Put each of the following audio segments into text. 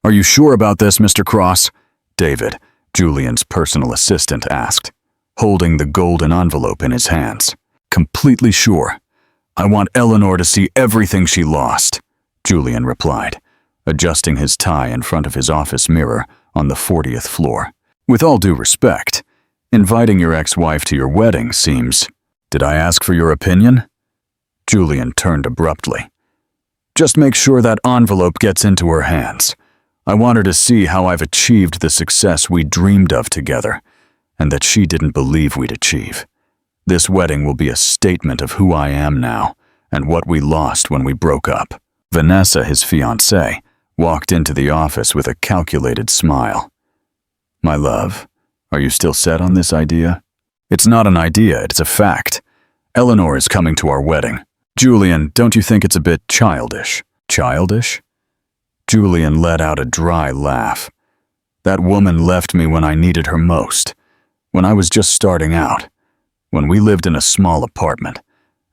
"Are you sure about this, Mr. Cross?" David, Julian's personal assistant, asked, holding the golden envelope in his hands. "Completely sure. I want Eleanor to see everything she lost," Julian replied, adjusting his tie in front of his office mirror on the 40th floor. "With all due respect, inviting your ex-wife to your wedding seems—" "Did I ask for your opinion?" Julian turned abruptly. "Just make sure that envelope gets into her hands. I want her to see how I've achieved the success we dreamed of together, and that she didn't believe we'd achieve. This wedding will be a statement of who I am now and what we lost when we broke up." Vanessa, his fiancée, walked into the office with a calculated smile. "My love, are you still set on this idea?" "It's not an idea, it's a fact. Eleanor is coming to our wedding." "Julian, don't you think it's a bit childish?" "Childish?" Julian let out a dry laugh. "That woman left me when I needed her most, when I was just starting out, when we lived in a small apartment,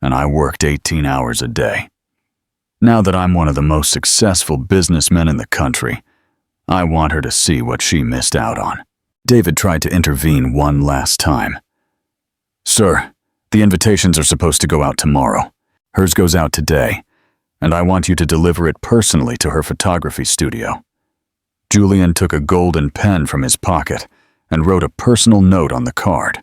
and I worked 18 hours a day. Now that I'm one of the most successful businessmen in the country, I want her to see what she missed out on." David tried to intervene one last time. "Sir, the invitations are supposed to go out tomorrow. Hers goes out today, and I want you to deliver it personally to her photography studio." Julian took a golden pen from his pocket and wrote a personal note on the card.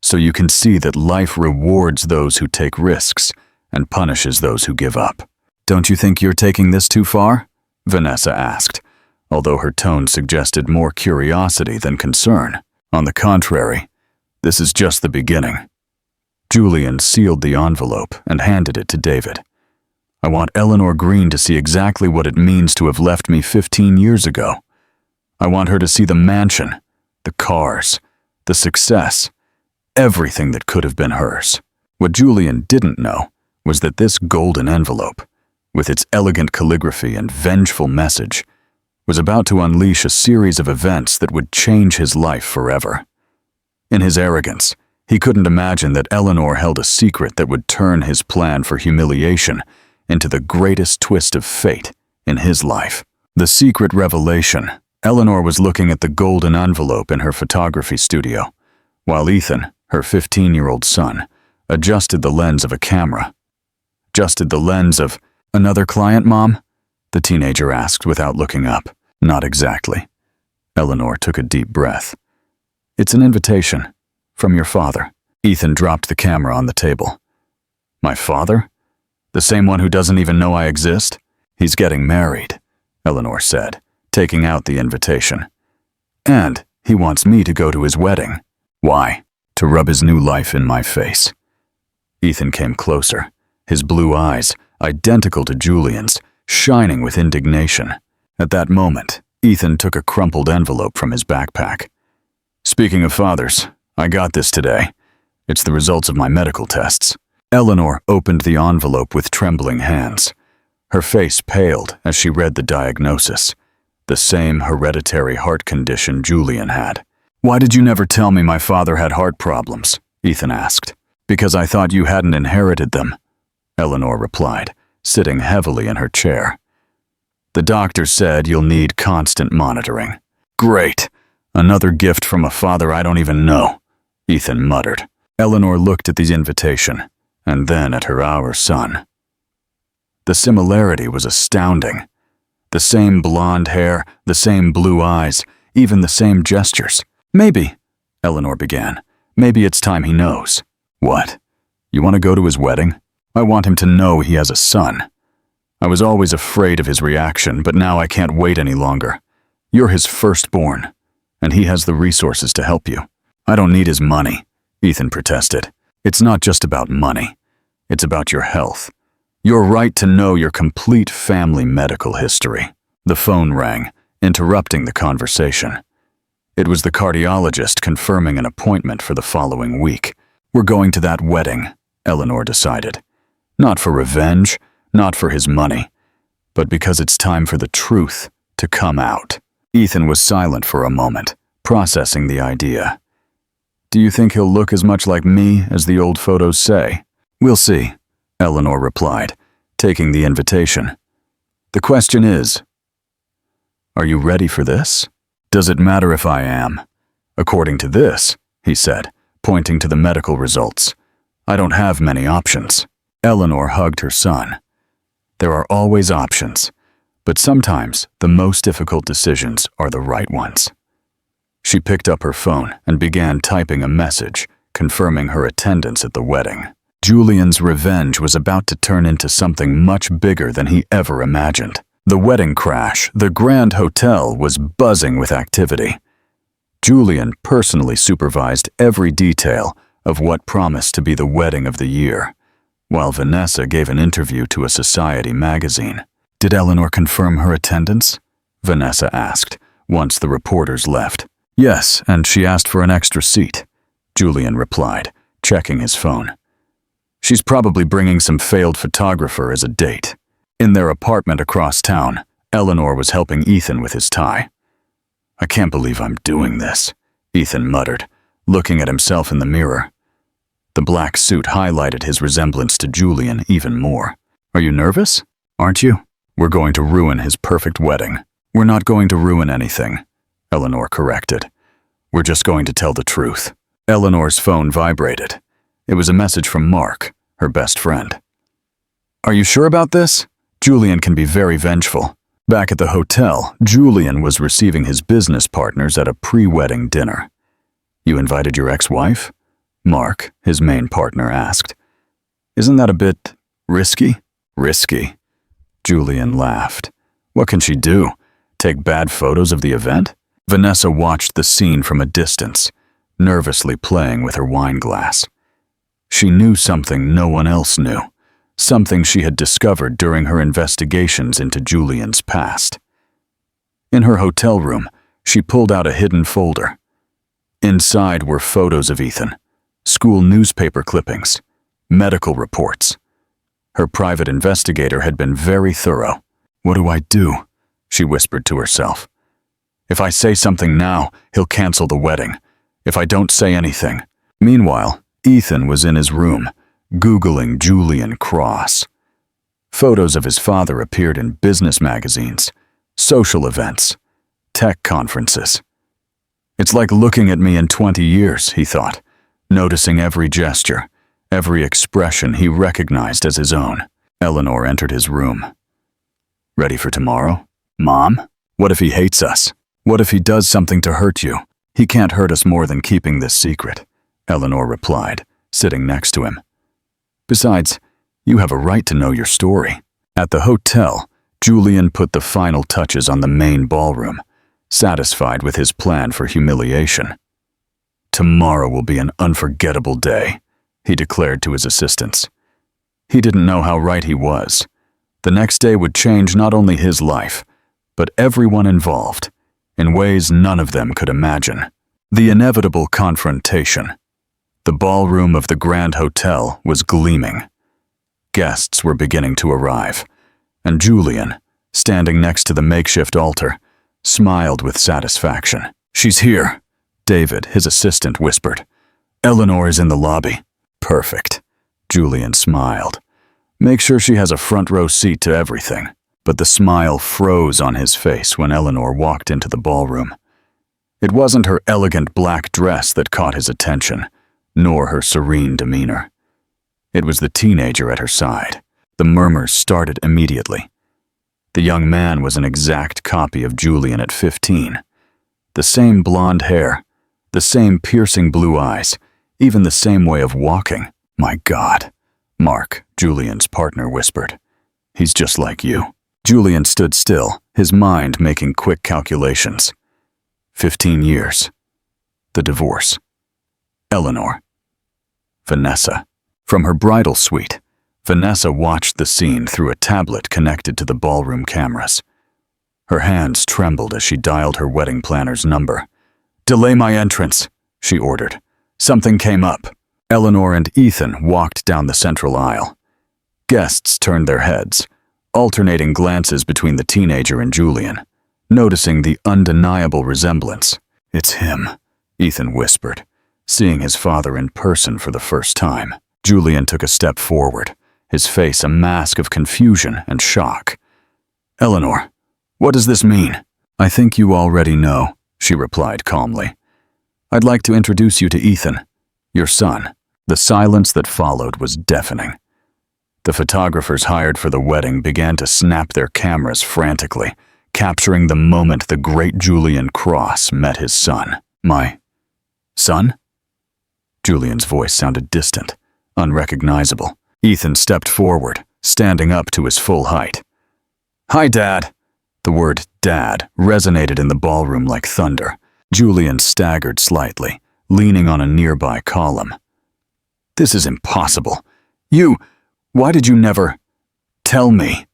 "So you can see that life rewards those who take risks and punishes those who give up." "Don't you think you're taking this too far?" Vanessa asked, although her tone suggested more curiosity than concern. "On the contrary, this is just the beginning." Julian sealed the envelope and handed it to David. "I want Eleanor Green to see exactly what it means to have left me 15 years ago. I want her to see the mansion, the cars, the success, everything that could have been hers." What Julian didn't know was that this golden envelope, with its elegant calligraphy and vengeful message, was about to unleash a series of events that would change his life forever. In his arrogance, he couldn't imagine that Eleanor held a secret that would turn his plan for humiliation into the greatest twist of fate in his life. The secret revelation: Eleanor was looking at the golden envelope in her photography studio, while Ethan, her 15-year-old son, adjusted the lens of a camera. "Adjusted the lens of another client, Mom?" the teenager asked without looking up. "Not exactly." Eleanor took a deep breath. "It's an invitation. From your father." Ethan dropped the camera on the table. "My father? The same one who doesn't even know I exist?" "He's getting married," Eleanor said, taking out the invitation. "And he wants me to go to his wedding." "Why?" "To rub his new life in my face." Ethan came closer, his blue eyes, identical to Julian's, shining with indignation. At that moment, Ethan took a crumpled envelope from his backpack. "Speaking of fathers, I got this today. It's the results of my medical tests." Eleanor opened the envelope with trembling hands. Her face paled as she read the diagnosis, the same hereditary heart condition Julian had. "Why did you never tell me my father had heart problems?" Ethan asked. "Because I thought you hadn't inherited them," Eleanor replied, sitting heavily in her chair. "The doctor said you'll need constant monitoring." "Great. Another gift from a father I don't even know," Ethan muttered. Eleanor looked at the invitation, and then at our son. The similarity was astounding. The same blonde hair, the same blue eyes, even the same gestures. "Maybe," Eleanor began, "maybe it's time he knows." "What? You want to go to his wedding?" "I want him to know he has a son. I was always afraid of his reaction, but now I can't wait any longer. You're his firstborn, and he has the resources to help you." "I don't need his money," Ethan protested. "It's not just about money. It's about your health. Your right to know your complete family medical history." The phone rang, interrupting the conversation. It was the cardiologist confirming an appointment for the following week. "We're going to that wedding," Eleanor decided. Not for revenge, not for his money, but because it's time for the truth to come out. Ethan was silent for a moment, processing the idea. "Do you think he'll look as much like me as the old photos say?" "We'll see," Eleanor replied, taking the invitation. "The question is, Are you ready for this? Does it matter if I am? According to this, he said, pointing to the medical results, I don't have many options. Eleanor hugged her son. There are always options, but sometimes the most difficult decisions are the right ones. She picked up her phone and began typing a message, confirming her attendance at the wedding. Julian's revenge was about to turn into something much bigger than he ever imagined. The wedding crash, the Grand Hotel, was buzzing with activity. Julian personally supervised every detail of what promised to be the wedding of the year, while Vanessa gave an interview to a society magazine. Did Eleanor confirm her attendance? Vanessa asked, once the reporters left. Yes, and she asked for an extra seat, Julian replied, checking his phone. She's probably bringing some failed photographer as a date. In their apartment across town, Eleanor was helping Ethan with his tie. I can't believe I'm doing this, Ethan muttered, looking at himself in the mirror. The black suit highlighted his resemblance to Julian even more. Are you nervous? Aren't you? We're going to ruin his perfect wedding. We're not going to ruin anything, Eleanor corrected. We're just going to tell the truth. Eleanor's phone vibrated. It was a message from Mark, her best friend. Are you sure about this? Julian can be very vengeful. Back at the hotel, Julian was receiving his business partners at a pre-wedding dinner. You invited your ex-wife? Mark, his main partner, asked. Isn't that a bit risky? Risky. Julian laughed. What can she do? Take bad photos of the event? Vanessa watched the scene from a distance, nervously playing with her wine glass. She knew something no one else knew. Something she had discovered during her investigations into Julian's past. In her hotel room, she pulled out a hidden folder. Inside were photos of Ethan, school newspaper clippings, medical reports. Her private investigator had been very thorough. What do I do? She whispered to herself. If I say something now, he'll cancel the wedding. If I don't say anything. Meanwhile, Ethan was in his room, Googling Julian Cross. Photos of his father appeared in business magazines, social events, tech conferences. It's like looking at me in 20 years, he thought, noticing every gesture, every expression he recognized as his own. Eleanor entered his room. Ready for tomorrow? Mom? What if he hates us? What if he does something to hurt you? He can't hurt us more than keeping this secret, Eleanor replied, sitting next to him. Besides, you have a right to know your story. At the hotel, Julian put the final touches on the main ballroom, satisfied with his plan for humiliation. Tomorrow will be an unforgettable day, he declared to his assistants. He didn't know how right he was. The next day would change not only his life, but everyone involved, in ways none of them could imagine. The inevitable confrontation. The ballroom of the Grand Hotel was gleaming. Guests were beginning to arrive, and Julian, standing next to the makeshift altar, smiled with satisfaction. She's here, David, his assistant, whispered. Eleanor is in the lobby. Perfect. Julian smiled. Make sure she has a front row seat to everything. But the smile froze on his face when Eleanor walked into the ballroom. It wasn't her elegant black dress that caught his attention, nor her serene demeanor. It was the teenager at her side. The murmurs started immediately. The young man was an exact copy of Julian at 15. The same blonde hair, the same piercing blue eyes, even the same way of walking. My God, Mark, Julian's partner, whispered. He's just like you. Julian stood still, his mind making quick calculations. 15 years. The divorce. Eleanor. Vanessa. From her bridal suite, Vanessa watched the scene through a tablet connected to the ballroom cameras. Her hands trembled as she dialed her wedding planner's number. Delay my entrance, she ordered. Something came up. Eleanor and Ethan walked down the central aisle. Guests turned their heads, alternating glances between the teenager and Julian, noticing the undeniable resemblance. It's him, Ethan whispered, seeing his father in person for the first time. Julian took a step forward, his face a mask of confusion and shock. Eleanor, what does this mean? I think you already know, she replied calmly. I'd like to introduce you to Ethan, your son. The silence that followed was deafening. The photographers hired for the wedding began to snap their cameras frantically, capturing the moment the great Julian Cross met his son. My son? Julian's voice sounded distant, unrecognizable. Ethan stepped forward, standing up to his full height. Hi, Dad. The word Dad resonated in the ballroom like thunder. Julian staggered slightly, leaning on a nearby column. This is impossible. Why did you never tell me?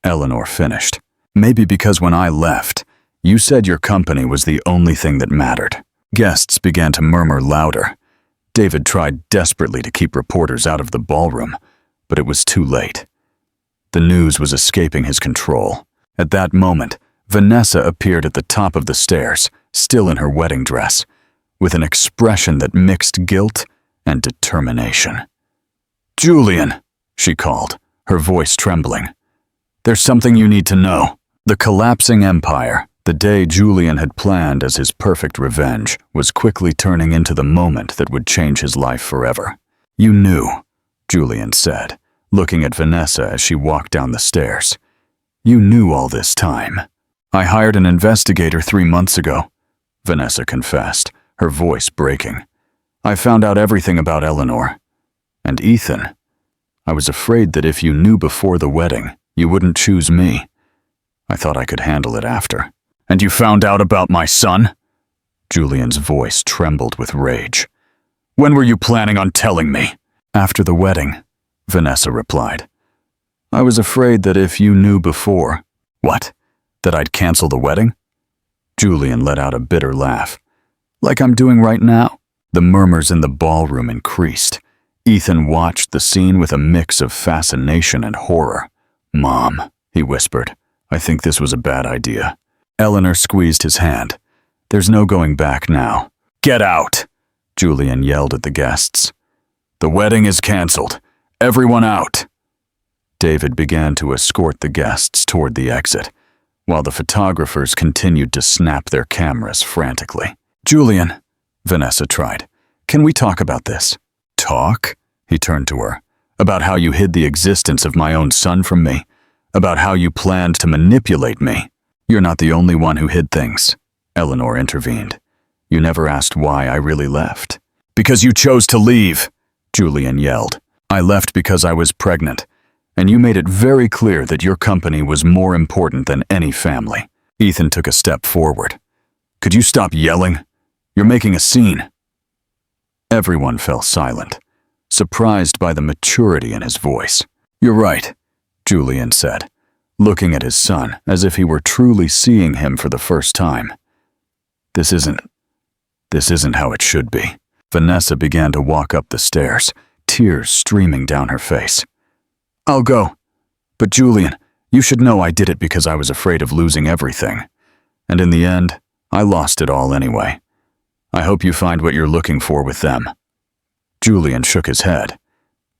Eleanor finished. Maybe because when I left, you said your company was the only thing that mattered. Guests began to murmur louder. David tried desperately to keep reporters out of the ballroom, but it was too late. The news was escaping his control. At that moment, Vanessa appeared at the top of the stairs, still in her wedding dress, with an expression that mixed guilt and determination. Julian, she called, her voice trembling. There's something you need to know. The collapsing empire, the day Julian had planned as his perfect revenge, was quickly turning into the moment that would change his life forever. You knew, Julian said, looking at Vanessa as she walked down the stairs. You knew all this time. I hired an investigator 3 months ago, Vanessa confessed, her voice breaking. I found out everything about Eleanor. And Ethan. I was afraid that if you knew before the wedding, you wouldn't choose me. I thought I could handle it after. And you found out about my son? Julian's voice trembled with rage. When were you planning on telling me? After the wedding, Vanessa replied. I was afraid that if you knew before. What? That I'd cancel the wedding? Julian let out a bitter laugh. Like I'm doing right now? The murmurs in the ballroom increased. Ethan watched the scene with a mix of fascination and horror. Mom, he whispered, I think this was a bad idea. Eleanor squeezed his hand. There's no going back now. Get out, Julian yelled at the guests. The wedding is canceled. Everyone out. David began to escort the guests toward the exit, while the photographers continued to snap their cameras frantically. Julian, Vanessa tried, can we talk about this? Talk? He turned to her. About how you hid the existence of my own son from me. About how you planned to manipulate me. You're not the only one who hid things, Eleanor intervened. You never asked why I really left. Because you chose to leave, Julian yelled. I left because I was pregnant, and you made it very clear that your company was more important than any family. Ethan took a step forward. Could you stop yelling? You're making a scene. Everyone fell silent, surprised by the maturity in his voice. You're right, Julian said, looking at his son as if he were truly seeing him for the first time. This isn't how it should be. Vanessa began to walk up the stairs, tears streaming down her face. I'll go. But Julian, you should know I did it because I was afraid of losing everything. And in the end, I lost it all anyway. I hope you find what you're looking for with them. Julian shook his head.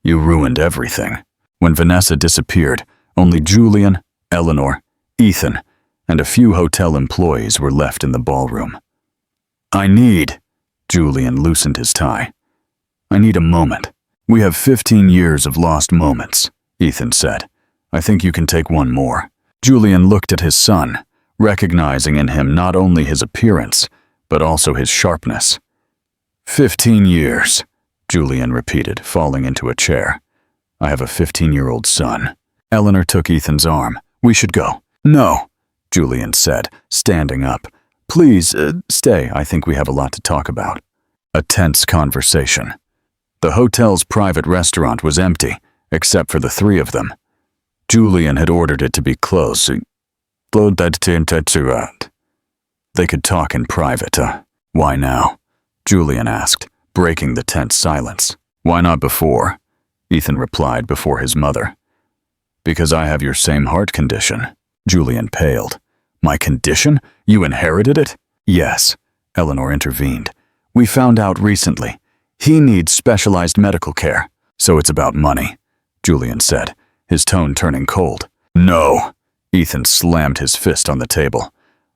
You ruined everything. When Vanessa disappeared, only Julian, Eleanor, Ethan, and a few hotel employees were left in the ballroom. Julian loosened his tie. I need a moment. We have 15 years of lost moments, Ethan said. I think you can take one more. Julian looked at his son, recognizing in him not only his appearance, but also his sharpness. 15 years, Julian repeated, falling into a chair. I have a 15-year-old son. Eleanor took Ethan's arm. We should go. No, Julian said, standing up. Please, stay. I think we have a lot to talk about. A tense conversation. The hotel's private restaurant was empty, except for the three of them. Julian had ordered it to be closed. They could talk in private. Why now? Julian asked, breaking the tense silence. Why not before? Ethan replied before his mother. Because I have your same heart condition. Julian paled. My condition? You inherited it? Yes, Eleanor intervened. We found out recently. He needs specialized medical care. So it's about money, Julian said, his tone turning cold. No, Ethan slammed his fist on the table.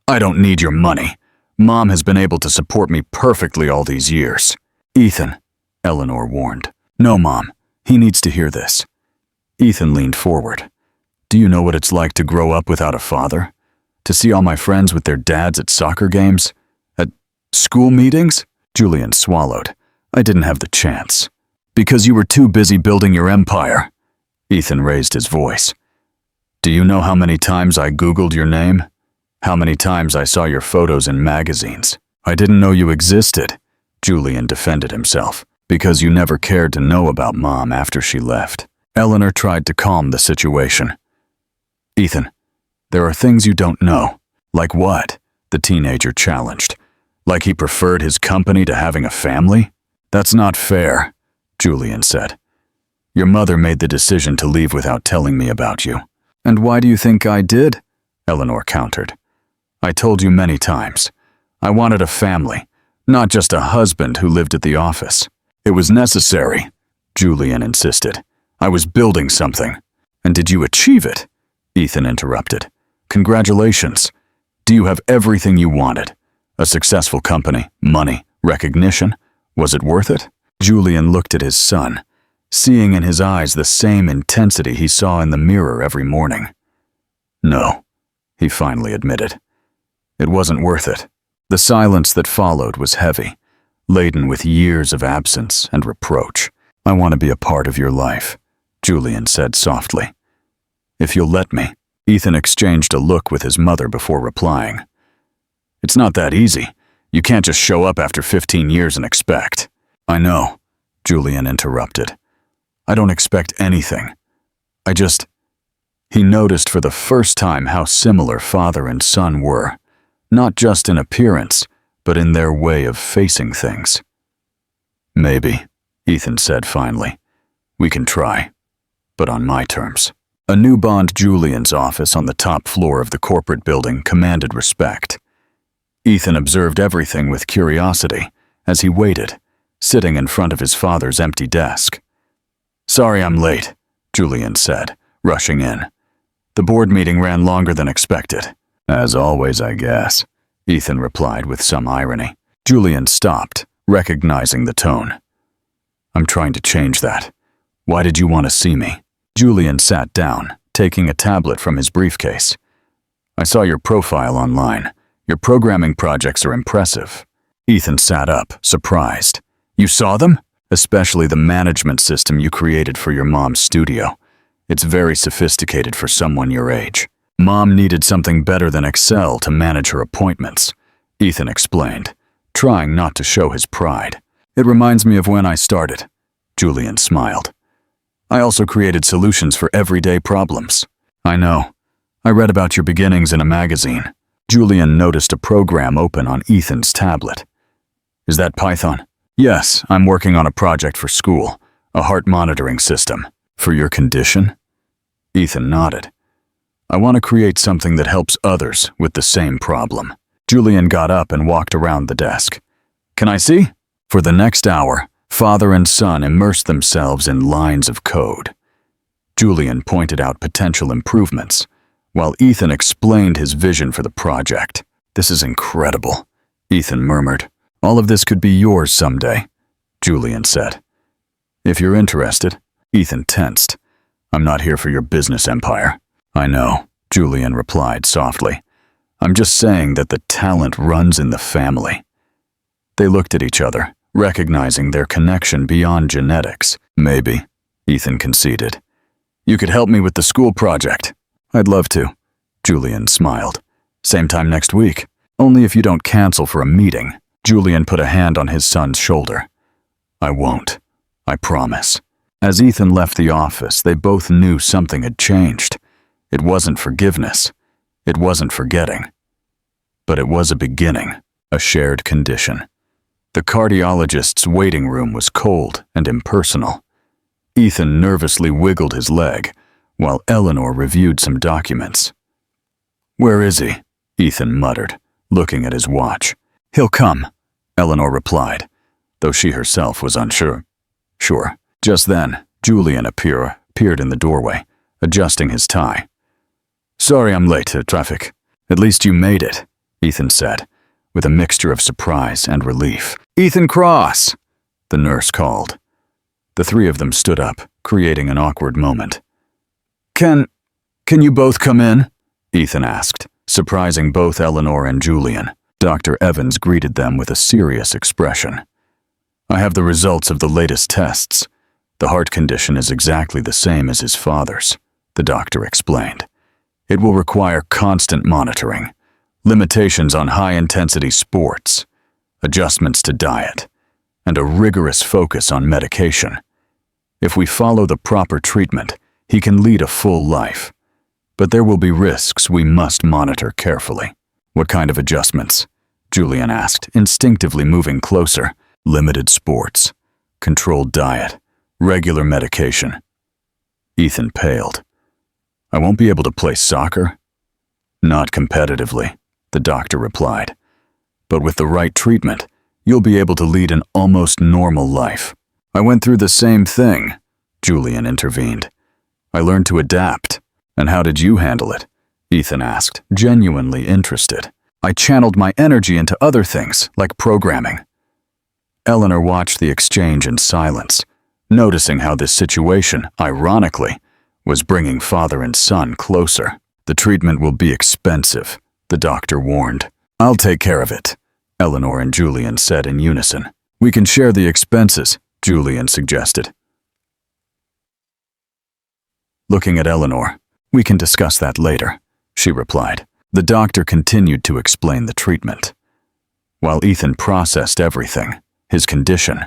I don't need your money. Mom has been able to support me perfectly all these years. Ethan, Eleanor warned. No, Mom. He needs to hear this. Ethan leaned forward. Do you know what it's like to grow up without a father? To see all my friends with their dads at soccer games? At school meetings? Julian swallowed. I didn't have the chance. Because you were too busy building your empire. Ethan raised his voice. Do you know how many times I Googled your name? How many times I saw your photos in magazines? I didn't know you existed, Julian defended himself, because you never cared to know about Mom after she left. Eleanor tried to calm the situation. Ethan, there are things you don't know. Like what? The teenager challenged. Like he preferred his company to having a family? That's not fair, Julian said. Your mother made the decision to leave without telling me about you. And why do you think I did? Eleanor countered. I told you many times. I wanted a family, not just a husband who lived at the office. It was necessary, Julian insisted. I was building something. And did you achieve it? Ethan interrupted. Congratulations. Do you have everything you wanted? A successful company, money, recognition? Was it worth it? Julian looked at his son, seeing in his eyes the same intensity he saw in the mirror every morning. No, he finally admitted. It wasn't worth it. The silence that followed was heavy, laden with years of absence and reproach. I want to be a part of your life, Julian said softly. If you'll let me. Ethan exchanged a look with his mother before replying. It's not that easy. You can't just show up after 15 years and expect. I know, Julian interrupted. I don't expect anything. He noticed for the first time how similar father and son were, not just in appearance, but in their way of facing things. Maybe, Ethan said finally. We can try, but on my terms. A new Bond Julian's office on the top floor of the corporate building commanded respect. Ethan observed everything with curiosity as he waited, sitting in front of his father's empty desk. Sorry I'm late, Julian said, rushing in. The board meeting ran longer than expected. As always, I guess, Ethan replied with some irony. Julian stopped, recognizing the tone. I'm trying to change that. Why did you want to see me? Julian sat down, taking a tablet from his briefcase. I saw your profile online. Your programming projects are impressive. Ethan sat up, surprised. You saw them? Especially the management system you created for your mom's studio. It's very sophisticated for someone your age. Mom needed something better than Excel to manage her appointments, Ethan explained, trying not to show his pride. It reminds me of when I started, Julian smiled. I also created solutions for everyday problems. I know. I read about your beginnings in a magazine. Julian noticed a program open on Ethan's tablet. Is that Python? Yes, I'm working on a project for school, a heart monitoring system. For your condition? Ethan nodded. I want to create something that helps others with the same problem. Julian got up and walked around the desk. Can I see? For the next hour, father and son immersed themselves in lines of code. Julian pointed out potential improvements, while Ethan explained his vision for the project. This is incredible, Ethan murmured. All of this could be yours someday, Julian said. If you're interested, Ethan tensed. I'm not here for your business empire. I know, Julian replied softly. I'm just saying that the talent runs in the family. They looked at each other, recognizing their connection beyond genetics. Maybe, Ethan conceded. You could help me with the school project. I'd love to, Julian smiled. Same time next week. Only if you don't cancel for a meeting. Julian put a hand on his son's shoulder. I won't. I promise. As Ethan left the office, they both knew something had changed. It wasn't forgiveness. It wasn't forgetting. But it was a beginning, a shared condition. The cardiologist's waiting room was cold and impersonal. Ethan nervously wiggled his leg, while Eleanor reviewed some documents. Where is he? Ethan muttered, looking at his watch. He'll come, Eleanor replied, though she herself was unsure. Sure. Just then, Julian appeared in the doorway, adjusting his tie. Sorry I'm late to traffic. At least you made it, Ethan said, with a mixture of surprise and relief. Ethan Cross! The nurse called. The three of them stood up, creating an awkward moment. Can you both come in? Ethan asked, surprising both Eleanor and Julian. Dr. Evans greeted them with a serious expression. I have the results of the latest tests. The heart condition is exactly the same as his father's, the doctor explained. It will require constant monitoring, limitations on high-intensity sports, adjustments to diet, and a rigorous focus on medication. If we follow the proper treatment, he can lead a full life. But there will be risks we must monitor carefully. What kind of adjustments? Julian asked, instinctively moving closer. Limited sports, controlled diet, regular medication. Ethan paled. I won't be able to play soccer? Not competitively, the doctor replied. But with the right treatment, you'll be able to lead an almost normal life. I went through the same thing, Julian intervened. I learned to adapt. And how did you handle it? Ethan asked, genuinely interested. I channeled my energy into other things, like programming. Eleanor watched the exchange in silence, noticing how this situation, ironically, was bringing father and son closer. The treatment will be expensive, the doctor warned. I'll take care of it, Eleanor and Julian said in unison. We can share the expenses, Julian suggested. Looking at Eleanor, we can discuss that later, she replied. The doctor continued to explain the treatment. While Ethan processed everything, his condition,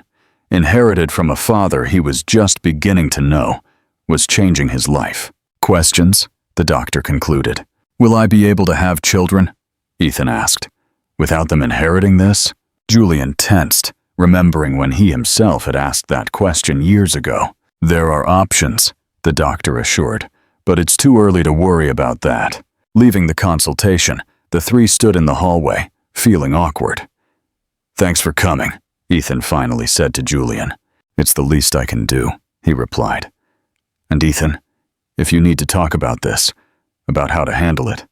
inherited from a father he was just beginning to know, was changing his life. Questions? The doctor concluded. Will I be able to have children? Ethan asked. Without them inheriting this? Julian tensed, remembering when he himself had asked that question years ago. There are options, the doctor assured, but it's too early to worry about that. Leaving the consultation, the three stood in the hallway, feeling awkward. Thanks for coming, Ethan finally said to Julian. It's the least I can do, he replied. And Ethan, if you need to talk about this, about how to handle it,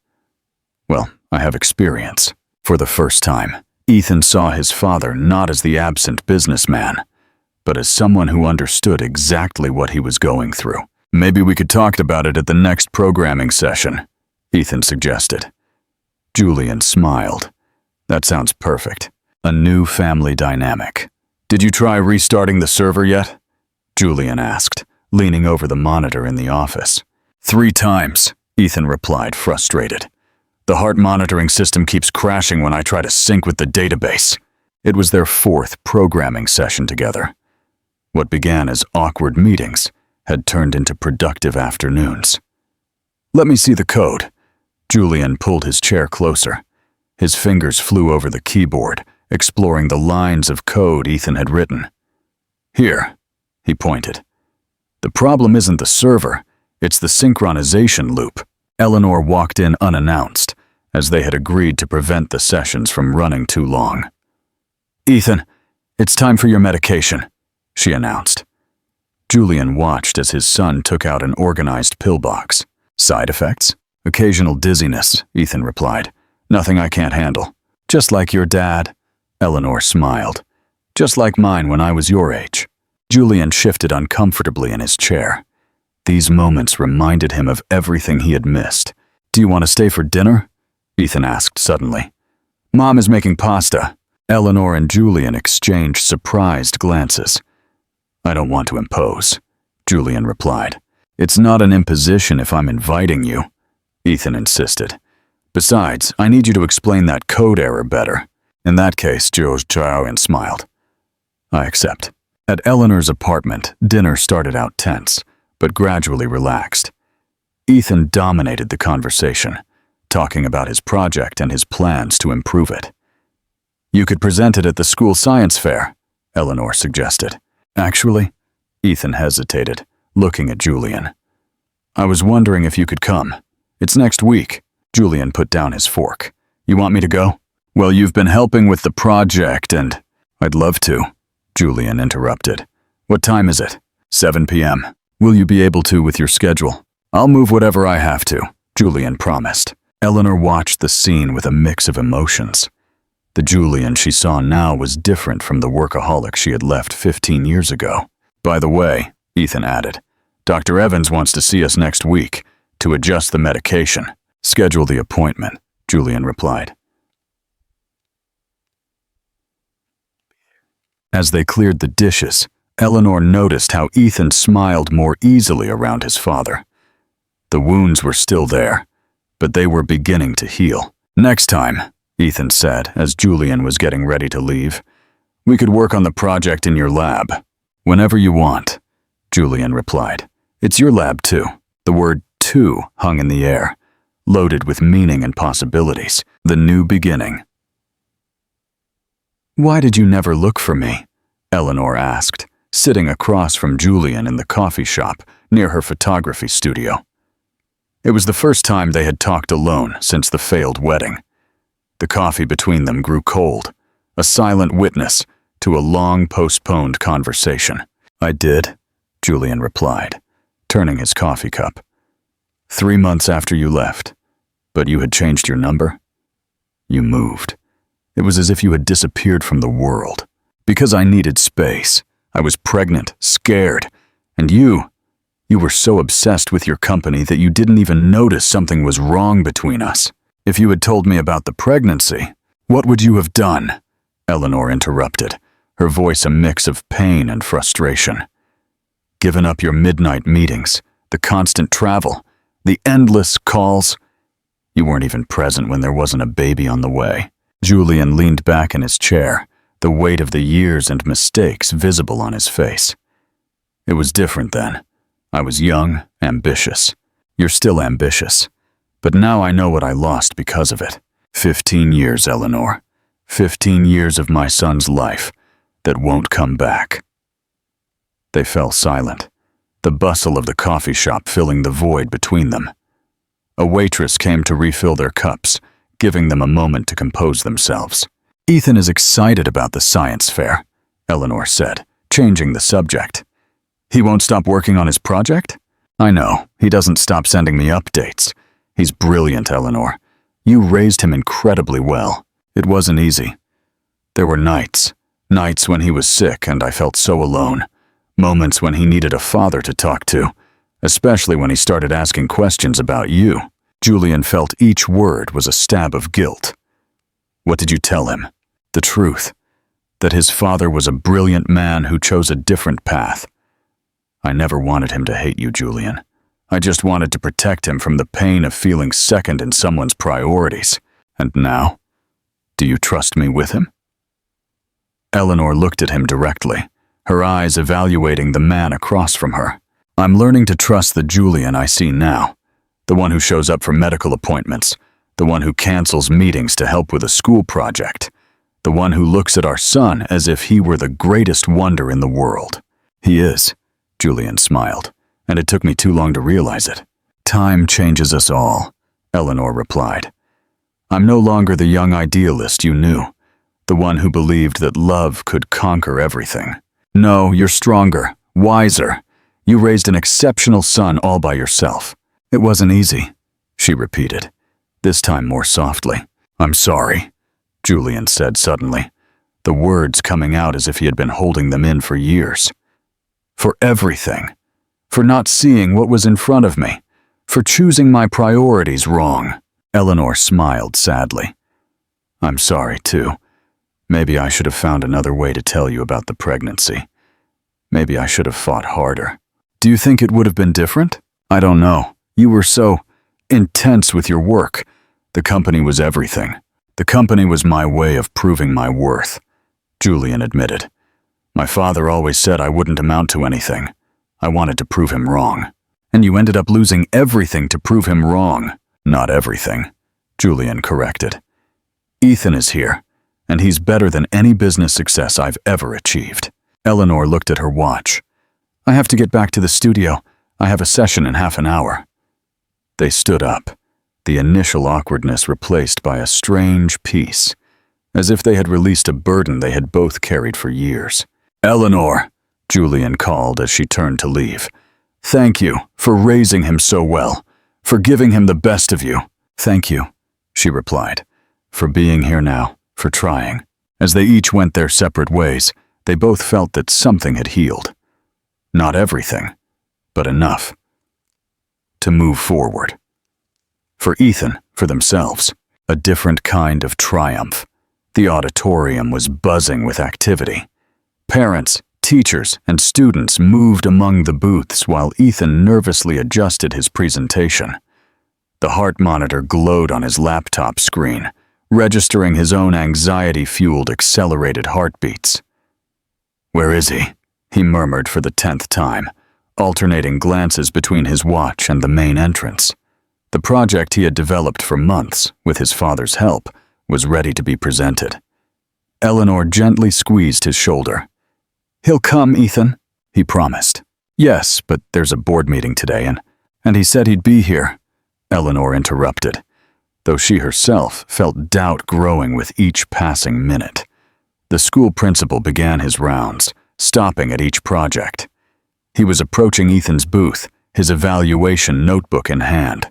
well, I have experience. For the first time, Ethan saw his father not as the absent businessman, but as someone who understood exactly what he was going through. Maybe we could talk about it at the next programming session, Ethan suggested. Julian smiled. That sounds perfect. A new family dynamic. Did you try restarting the server yet? Julian asked, leaning over the monitor in the office. 3 times, Ethan replied, frustrated. The heart monitoring system keeps crashing when I try to sync with the database. It was their 4th programming session together. What began as awkward meetings had turned into productive afternoons. Let me see the code. Julian pulled his chair closer. His fingers flew over the keyboard, exploring the lines of code Ethan had written. Here, he pointed. The problem isn't the server, it's the synchronization loop. Eleanor walked in unannounced, as they had agreed to prevent the sessions from running too long. Ethan, it's time for your medication, she announced. Julian watched as his son took out an organized pill box. Side effects? Occasional dizziness, Ethan replied. Nothing I can't handle. Just like your dad, Eleanor smiled. Just like mine when I was your age. Julian shifted uncomfortably in his chair. These moments reminded him of everything he had missed. Do you want to stay for dinner? Ethan asked suddenly. Mom is making pasta. Eleanor and Julian exchanged surprised glances. I don't want to impose, Julian replied. It's not an imposition if I'm inviting you, Ethan insisted. Besides, I need you to explain that code error better. In that case, Julian smiled. I accept. At Eleanor's apartment, dinner started out tense, but gradually relaxed. Ethan dominated the conversation, talking about his project and his plans to improve it. You could present it at the school science fair, Eleanor suggested. Actually, Ethan hesitated, looking at Julian. I was wondering if you could come. It's next week. Julian put down his fork. You want me to go? Well, you've been helping with the project and… I'd love to, Julian interrupted. What time is it? 7 p.m. Will you be able to with your schedule? I'll move whatever I have to, Julian promised. Eleanor watched the scene with a mix of emotions. The Julian she saw now was different from the workaholic she had left 15 years ago. By the way, Ethan added, Dr. Evans wants to see us next week to adjust the medication. Schedule the appointment, Julian replied. As they cleared the dishes, Eleanor noticed how Ethan smiled more easily around his father. The wounds were still there, but they were beginning to heal. Next time, Ethan said as Julian was getting ready to leave, we could work on the project in your lab. Whenever you want, Julian replied. It's your lab too. The word "to" hung in the air, loaded with meaning and possibilities. The new beginning. Why did you never look for me? Eleanor asked, sitting across from Julian in the coffee shop near her photography studio. It was the first time they had talked alone since the failed wedding. The coffee between them grew cold, a silent witness to a long postponed conversation. I did, Julian replied, turning his coffee cup. 3 months after you left, but you had changed your number? You moved. It was as if you had disappeared from the world. Because I needed space. I was pregnant, scared, and you were so obsessed with your company that you didn't even notice something was wrong between us. If you had told me about the pregnancy, what would you have done? Eleanor interrupted, her voice a mix of pain and frustration. Given up your midnight meetings, the constant travel, the endless calls. You weren't even present when there wasn't a baby on the way. Julian leaned back in his chair, the weight of the years and mistakes visible on his face. It was different then. I was young, ambitious. You're still ambitious. But now I know what I lost because of it. 15 years, Eleanor. 15 years of my son's life that won't come back. They fell silent, the bustle of the coffee shop filling the void between them. A waitress came to refill their cups, giving them a moment to compose themselves. Ethan is excited about the science fair, Eleanor said, changing the subject. He won't stop working on his project? I know, he doesn't stop sending me updates. He's brilliant, Eleanor. You raised him incredibly well. It wasn't easy. There were nights when he was sick and I felt so alone. Moments when he needed a father to talk to, especially when he started asking questions about you. Julian felt each word was a stab of guilt. What did you tell him? The truth. That his father was a brilliant man who chose a different path. I never wanted him to hate you, Julian. I just wanted to protect him from the pain of feeling second in someone's priorities. And now, do you trust me with him? Eleanor looked at him directly, her eyes evaluating the man across from her. I'm learning to trust the Julian I see now, the one who shows up for medical appointments, the one who cancels meetings to help with a school project, the one who looks at our son as if he were the greatest wonder in the world. He is, Julian smiled, and it took me too long to realize it. Time changes us all, Eleanor replied. I'm no longer the young idealist you knew, the one who believed that love could conquer everything. No, you're stronger, wiser. You raised an exceptional son all by yourself. It wasn't easy, she repeated, this time more softly. I'm sorry, Julian said suddenly, the words coming out as if he had been holding them in for years. For everything. For not seeing what was in front of me. For choosing my priorities wrong. Eleanor smiled sadly. I'm sorry, too. Maybe I should have found another way to tell you about the pregnancy. Maybe I should have fought harder. Do you think it would have been different? I don't know. You were so intense with your work. The company was everything. The company was my way of proving my worth, Julian admitted. My father always said I wouldn't amount to anything. I wanted to prove him wrong. And you ended up losing everything to prove him wrong. Not everything, Julian corrected. Ethan is here, and he's better than any business success I've ever achieved. Eleanor looked at her watch. I have to get back to the studio. I have a session in half an hour. They stood up, the initial awkwardness replaced by a strange peace, as if they had released a burden they had both carried for years. Eleanor, Julian called as she turned to leave. Thank you for raising him so well, for giving him the best of you. "Thank you," she replied, "for being here now, for trying." As they each went their separate ways, they both felt that something had healed. Not everything, but enough to move forward. For Ethan, for themselves, a different kind of triumph. The auditorium was buzzing with activity. Parents, teachers, and students moved among the booths while Ethan nervously adjusted his presentation. The heart monitor glowed on his laptop screen, registering his own anxiety-fueled accelerated heartbeats. "Where is he?" he murmured for the 10th time, alternating glances between his watch and the main entrance. The project he had developed for months, with his father's help, was ready to be presented. Eleanor gently squeezed his shoulder. "He'll come, Ethan," he promised. "Yes, but there's a board meeting today, and he said he'd be here," Eleanor interrupted, though she herself felt doubt growing with each passing minute. The school principal began his rounds, stopping at each project. He was approaching Ethan's booth, his evaluation notebook in hand.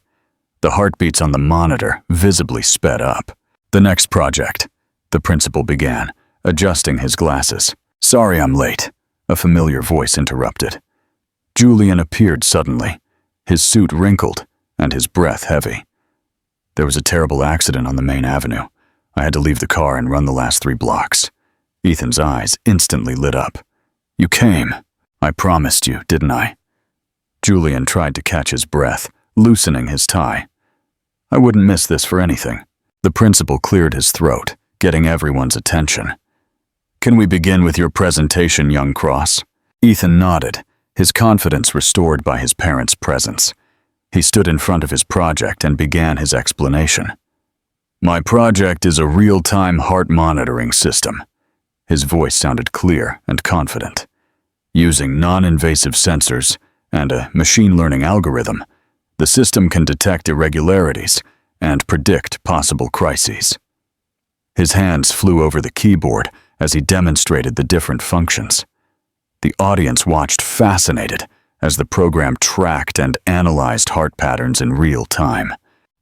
The heartbeats on the monitor visibly sped up. "The next project," the principal began, adjusting his glasses. "Sorry I'm late," a familiar voice interrupted. Julian appeared suddenly, his suit wrinkled and his breath heavy. "There was a terrible accident on the main avenue. I had to leave the car and run the last 3 blocks. Ethan's eyes instantly lit up. "You came. I promised you, didn't I?" Julian tried to catch his breath, loosening his tie. "I wouldn't miss this for anything." The principal cleared his throat, getting everyone's attention. "Can we begin with your presentation, young Cross?" Ethan nodded, his confidence restored by his parents' presence. He stood in front of his project and began his explanation. "My project is a real-time heart monitoring system." His voice sounded clear and confident. "Using non-invasive sensors and a machine learning algorithm, the system can detect irregularities and predict possible crises." His hands flew over the keyboard as he demonstrated the different functions. The audience watched fascinated as the program tracked and analyzed heart patterns in real time.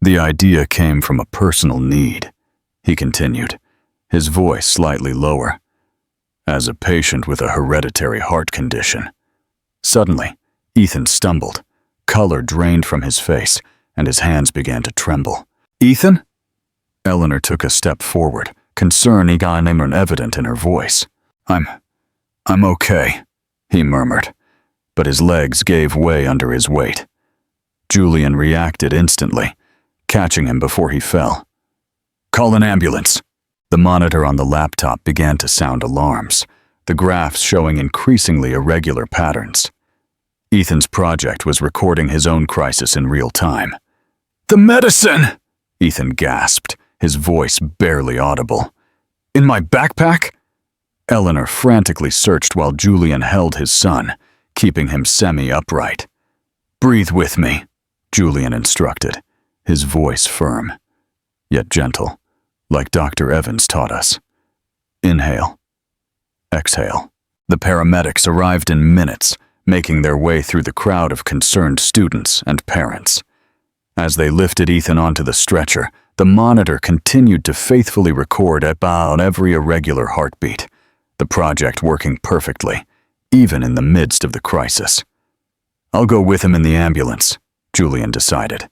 "The idea came from a personal need," he continued, his voice slightly lower. "As a patient with a hereditary heart condition." Suddenly, Ethan stumbled, color drained from his face, and his hands began to tremble. "Ethan?" Eleanor took a step forward, concern evident in her voice. I'm okay," he murmured, but his legs gave way under his weight. Julian reacted instantly, catching him before he fell. "Call an ambulance." The monitor on the laptop began to sound alarms, the graphs showing increasingly irregular patterns. Ethan's project was recording his own crisis in real time. "The medicine!" Ethan gasped, his voice barely audible. "In my backpack?" Eleanor frantically searched while Julian held his son, keeping him semi-upright. "Breathe with me," Julian instructed, his voice firm, yet gentle, like Dr. Evans taught us. "Inhale. Exhale." The paramedics arrived in minutes, making their way through the crowd of concerned students and parents. As they lifted Ethan onto the stretcher, the monitor continued to faithfully record about every irregular heartbeat, the project working perfectly, even in the midst of the crisis. "I'll go with him in the ambulance," Julian decided.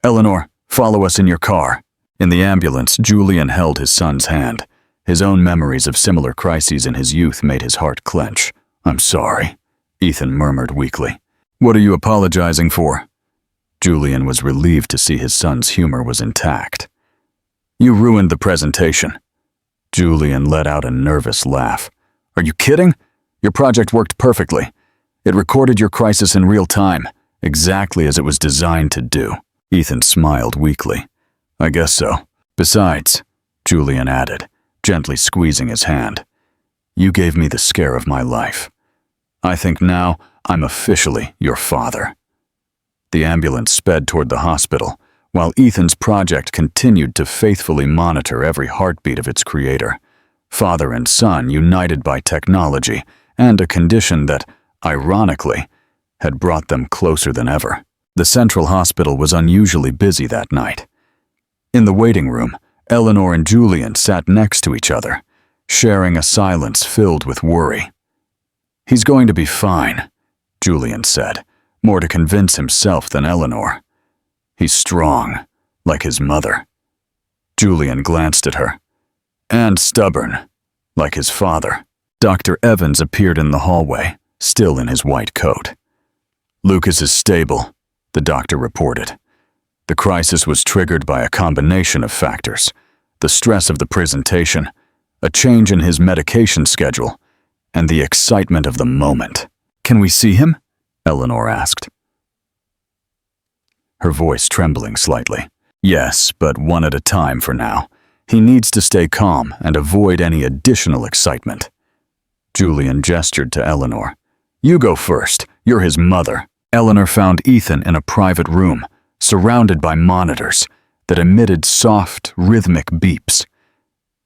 "Eleanor, follow us in your car." In the ambulance, Julian held his son's hand. His own memories of similar crises in his youth made his heart clench. "I'm sorry," Ethan murmured weakly. "What are you apologizing for?" Julian was relieved to see his son's humor was intact. "You ruined the presentation." Julian let out a nervous laugh. "Are you kidding? Your project worked perfectly. It recorded your crisis in real time, exactly as it was designed to do." Ethan smiled weakly. "I guess so. Besides," Julian added, gently squeezing his hand, "you gave me the scare of my life. I think now I'm officially your father." The ambulance sped toward the hospital, while Ethan's project continued to faithfully monitor every heartbeat of its creator. Father and son united by technology and a condition that, ironically, had brought them closer than ever. The central hospital was unusually busy that night. In the waiting room, Eleanor and Julian sat next to each other, sharing a silence filled with worry. "He's going to be fine," Julian said, more to convince himself than Eleanor. "He's strong, like his mother." Julian glanced at her. "And stubborn, like his father." Dr. Evans appeared in the hallway, still in his white coat. "Lucas is stable," the doctor reported. "The crisis was triggered by a combination of factors: the stress of the presentation, a change in his medication schedule, and the excitement of the moment." "Can we see him?" Eleanor asked, her voice trembling slightly. "Yes, but one at a time for now. He needs to stay calm and avoid any additional excitement." Julian gestured to Eleanor. "You go first. You're his mother." Eleanor found Ethan in a private room, surrounded by monitors that emitted soft, rhythmic beeps.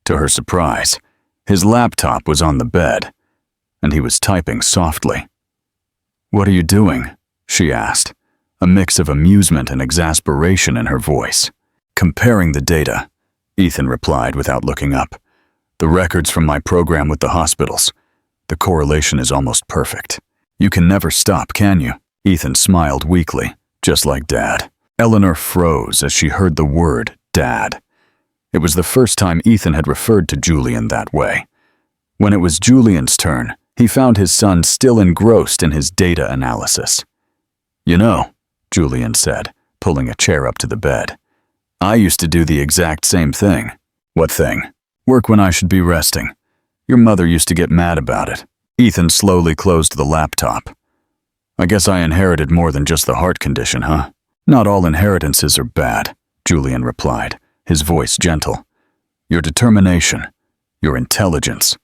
To her surprise, his laptop was on the bed, and he was typing softly. "What are you doing?" she asked, a mix of amusement and exasperation in her voice. "Comparing the data," Ethan replied without looking up. "The records from my program with the hospitals. The correlation is almost perfect." "You can never stop, can you?" Ethan smiled weakly, just like Dad. Eleanor froze as she heard the word Dad. It was the first time Ethan had referred to Julian that way. When it was Julian's turn, he found his son still engrossed in his data analysis. "You know," Julian said, pulling a chair up to the bed, "I used to do the exact same thing." "What thing?" "Work when I should be resting. Your mother used to get mad about it." Ethan slowly closed the laptop. "I guess I inherited more than just the heart condition, huh?" "Not all inheritances are bad," Julian replied, his voice gentle. "Your determination, your intelligence.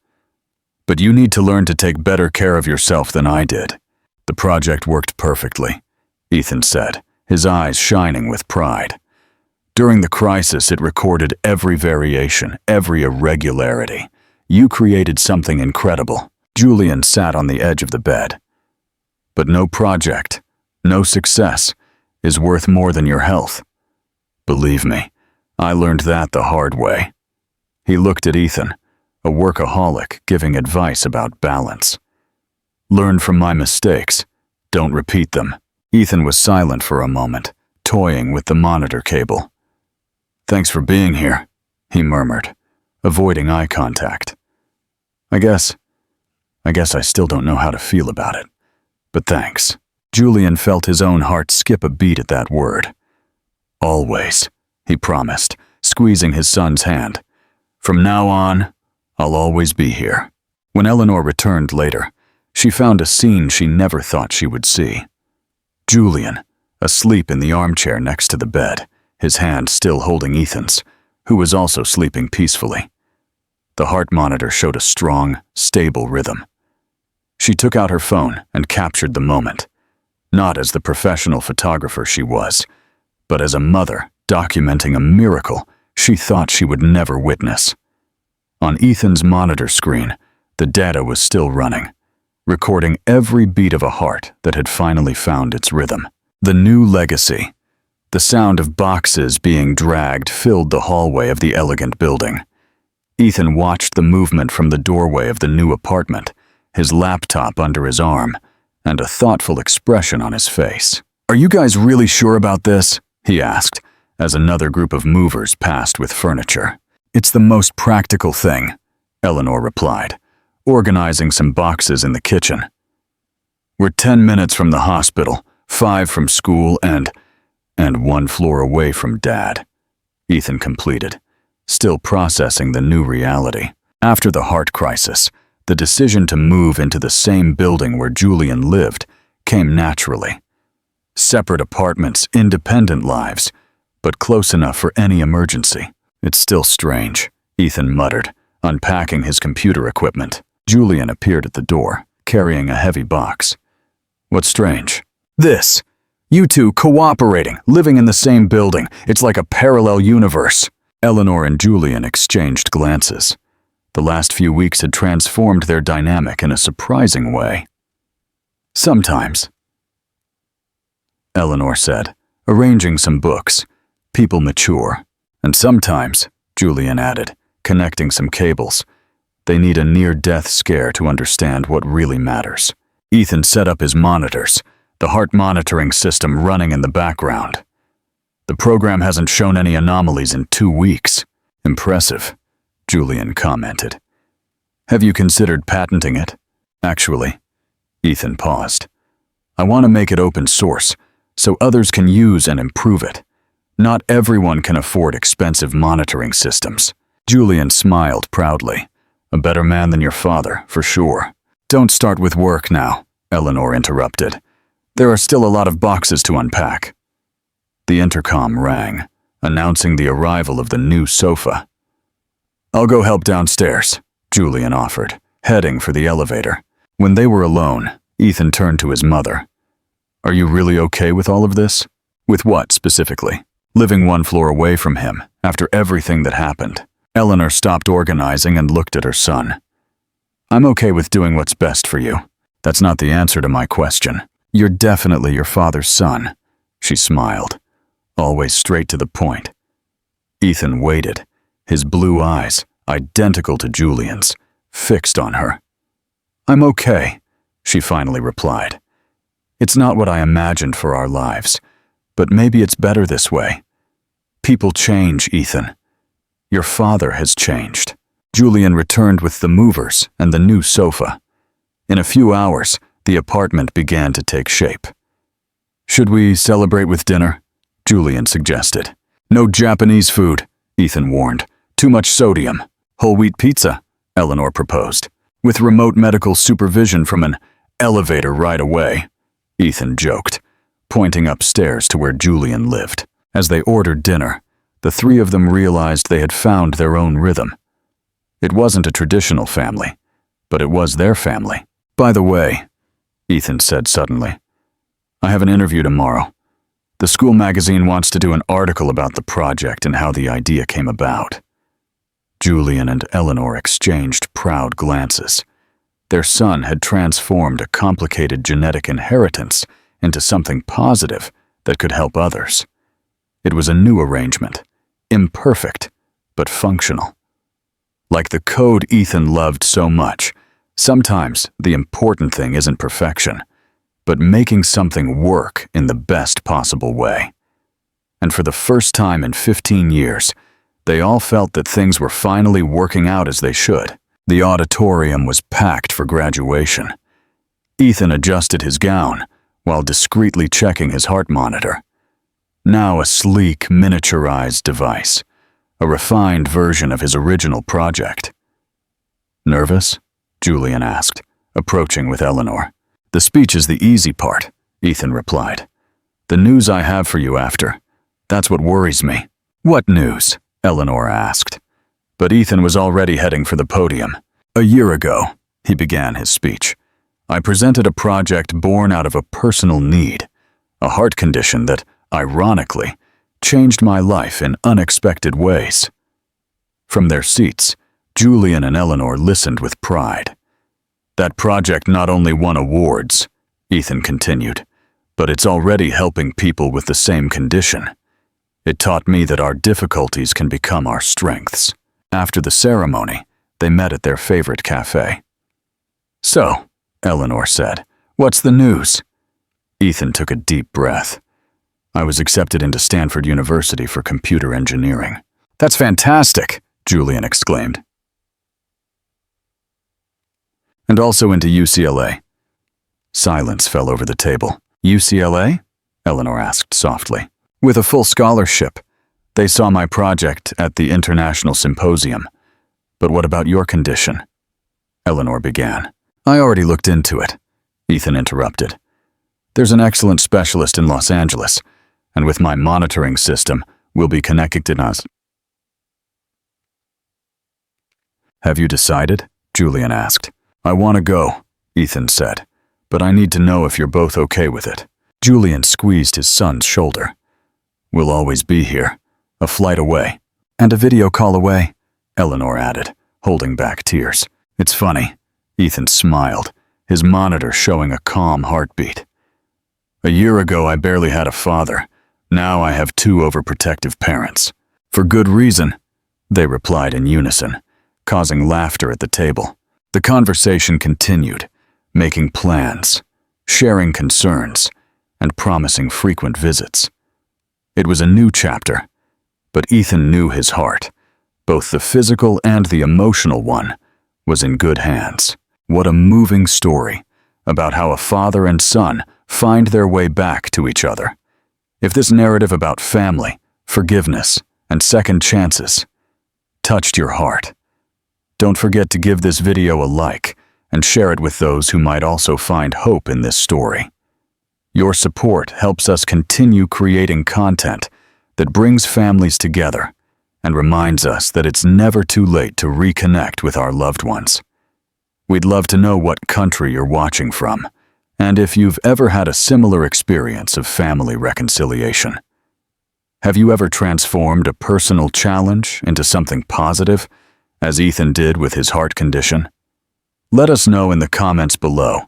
But you need to learn to take better care of yourself than I did." "The project worked perfectly," Ethan said, his eyes shining with pride. "During the crisis, it recorded every variation, every irregularity. You created something incredible." Julian sat on the edge of the bed. "But no project, no success, is worth more than your health. Believe me, I learned that the hard way." He looked at Ethan, a workaholic giving advice about balance. "Learn from my mistakes. Don't repeat them." Ethan was silent for a moment, toying with the monitor cable. "Thanks for being here," he murmured, avoiding eye contact. I guess I still don't know how to feel about it. But thanks." Julian felt his own heart skip a beat at that word. "Always," he promised, squeezing his son's hand. "From now on, I'll always be here." When Eleanor returned later, she found a scene she never thought she would see. Julian, asleep in the armchair next to the bed, his hand still holding Ethan's, who was also sleeping peacefully. The heart monitor showed a strong, stable rhythm. She took out her phone and captured the moment, not as the professional photographer she was, but as a mother documenting a miracle she thought she would never witness. On Ethan's monitor screen, the data was still running, recording every beat of a heart that had finally found its rhythm. The new legacy. The sound of boxes being dragged filled the hallway of the elegant building. Ethan watched the movement from the doorway of the new apartment, his laptop under his arm, and a thoughtful expression on his face. "Are you guys really sure about this?" he asked, as another group of movers passed with furniture. "It's the most practical thing," Eleanor replied, organizing some boxes in the kitchen. "We're 10 minutes from the hospital, 5 from school, and 1 floor away from Dad," Ethan completed, still processing the new reality. After the heart crisis, the decision to move into the same building where Julian lived came naturally. Separate apartments, independent lives, but close enough for any emergency. "It's still strange," Ethan muttered, unpacking his computer equipment. Julian appeared at the door, carrying a heavy box. "What's strange?" "This. You two cooperating, living in the same building. It's like a parallel universe." Eleanor and Julian exchanged glances. The last few weeks had transformed their dynamic in a surprising way. "Sometimes," Eleanor said, arranging some books. "People mature, And sometimes, Julian added, connecting some cables, they need a near-death scare to understand what really matters. Ethan set up his monitors, the heart monitoring system running in the background. The program hasn't shown any anomalies in 2 weeks. Impressive, Julian commented. Have you considered patenting it? Actually, Ethan paused. I want to make it open source, so others can use and improve it. Not everyone can afford expensive monitoring systems. Julian smiled proudly. A better man than your father, for sure. Don't start with work now, Eleanor interrupted. There are still a lot of boxes to unpack. The intercom rang, announcing the arrival of the new sofa. I'll go help downstairs, Julian offered, heading for the elevator. When they were alone, Ethan turned to his mother. Are you really okay with all of this? With what, specifically? Living 1 floor away from him, after everything that happened. Eleanor stopped organizing and looked at her son. I'm okay with doing what's best for you. That's not the answer to my question. You're definitely your father's son. She smiled, always straight to the point. Ethan waited, his blue eyes, identical to Julian's, fixed on her. I'm okay, she finally replied. It's not what I imagined for our lives, but maybe it's better this way. People change, Ethan. Your father has changed. Julian returned with the movers and the new sofa. In a few hours, the apartment began to take shape. Should we celebrate with dinner? Julian suggested. No Japanese food, Ethan warned. Too much sodium. Whole wheat pizza, Eleanor proposed. With remote medical supervision from an elevator right away, Ethan joked, pointing upstairs to where Julian lived. As they ordered dinner, the 3 of them realized they had found their own rhythm. It wasn't a traditional family, but it was their family. By the way, Ethan said suddenly, I have an interview tomorrow. The school magazine wants to do an article about the project and how the idea came about. Julian and Eleanor exchanged proud glances. Their son had transformed a complicated genetic inheritance into something positive that could help others. It was a new arrangement, imperfect, but functional. Like the code Ethan loved so much, sometimes the important thing isn't perfection, but making something work in the best possible way. And for the first time in 15 years, they all felt that things were finally working out as they should. The auditorium was packed for graduation. Ethan adjusted his gown while discreetly checking his heart monitor. Now a sleek, miniaturized device, a refined version of his original project. Nervous? Julian asked, approaching with Eleanor. The speech is the easy part, Ethan replied. The news I have for you after. That's what worries me. What news? Eleanor asked. But Ethan was already heading for the podium. A year ago, he began his speech, I presented a project born out of a personal need, a heart condition that, ironically, changed my life in unexpected ways. From their seats, Julian and Eleanor listened with pride. That project not only won awards, Ethan continued, but it's already helping people with the same condition. It taught me that our difficulties can become our strengths. After the ceremony, they met at their favorite cafe. So, Eleanor said, what's the news? Ethan took a deep breath. I was accepted into Stanford University for computer engineering. That's fantastic, Julian exclaimed. And also into UCLA. Silence fell over the table. UCLA? Eleanor asked softly. With a full scholarship. They saw my project at the International Symposium. But what about your condition? Eleanor began. I already looked into it, Ethan interrupted. There's an excellent specialist in Los Angeles, and with my monitoring system, we'll be connected in us. Have you decided? Julian asked. I want to go, Ethan said, but I need to know if you're both okay with it. Julian squeezed his son's shoulder. We'll always be here, a flight away. And a video call away, Eleanor added, holding back tears. It's funny, Ethan smiled, his monitor showing a calm heartbeat. A year ago I barely had a father. Now I have 2 overprotective parents. For good reason, they replied in unison, causing laughter at the table. The conversation continued, making plans, sharing concerns, and promising frequent visits. It was a new chapter, but Ethan knew his heart, both the physical and the emotional one, was in good hands. What a moving story about how a father and son find their way back to each other. If this narrative about family, forgiveness, and second chances touched your heart, don't forget to give this video a like and share it with those who might also find hope in this story. Your support helps us continue creating content that brings families together and reminds us that it's never too late to reconnect with our loved ones. We'd love to know what country you're watching from, and if you've ever had a similar experience of family reconciliation. Have you ever transformed a personal challenge into something positive, as Ethan did with his heart condition? Let us know in the comments below.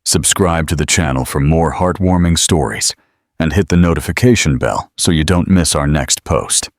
Subscribe to the channel for more heartwarming stories, and hit the notification bell so you don't miss our next post.